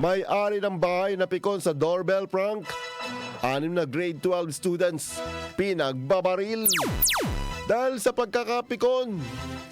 May-ari ng bahay na pikon sa doorbell prank. 6 na grade 12 students pinagbabaril. Dahil sa pagkakapikon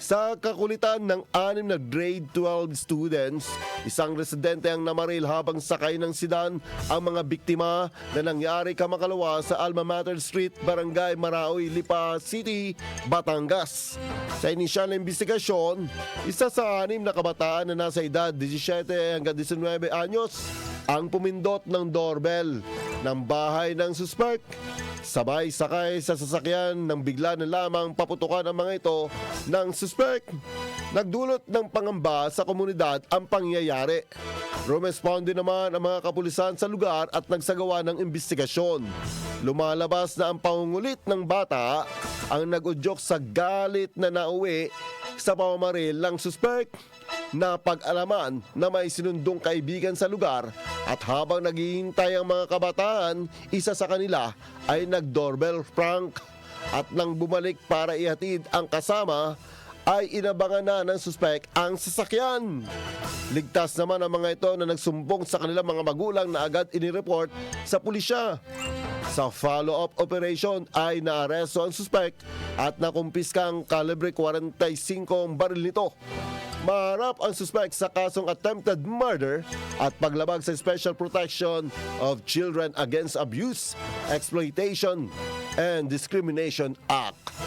sa kakulitan ng 6 na grade 12 students, isang residente ang namaril habang sakay ng sedan ang mga biktima na nangyari kamakalawa sa Alma Mater Street, Barangay Maraoy, Lipa City, Batangas. Sa inisyal na investigasyon, isa sa 6 na kabataan na nasa edad 17 hanggang 19 anyos ang pumindot ng doorbell ng bahay ng suspect. Sabay sakay sa sasakyan nang bigla na lamang paputukan ang mga ito ng suspect. Nagdulot ng pangamba sa komunidad ang pangyayari. Rumesponde naman ang mga kapulisan sa lugar at nagsagawa ng investigasyon. Lumalabas na ang pangungulit ng bata ang nag-udyok sa galit na nauwi sa pamamaril ng suspect. Napag-alaman na may sinundong kaibigan sa lugar at habang naghihintay ang mga kabataan, isa sa kanila ay nag-doorbell prank at nang bumalik para ihatid ang kasama ay inabangan na ng suspect ang sasakyan. Ligtas naman ang mga ito na nagsumbong sa kanilang mga magulang na agad inireport sa pulisya. Sa follow-up operation ay naaresto ang suspect at nakumpiska ang kalibre 45 ang baril nito. Maharap ang suspect sa kasong attempted murder at paglabag sa Special Protection of Children Against Abuse, Exploitation, and Discrimination Act.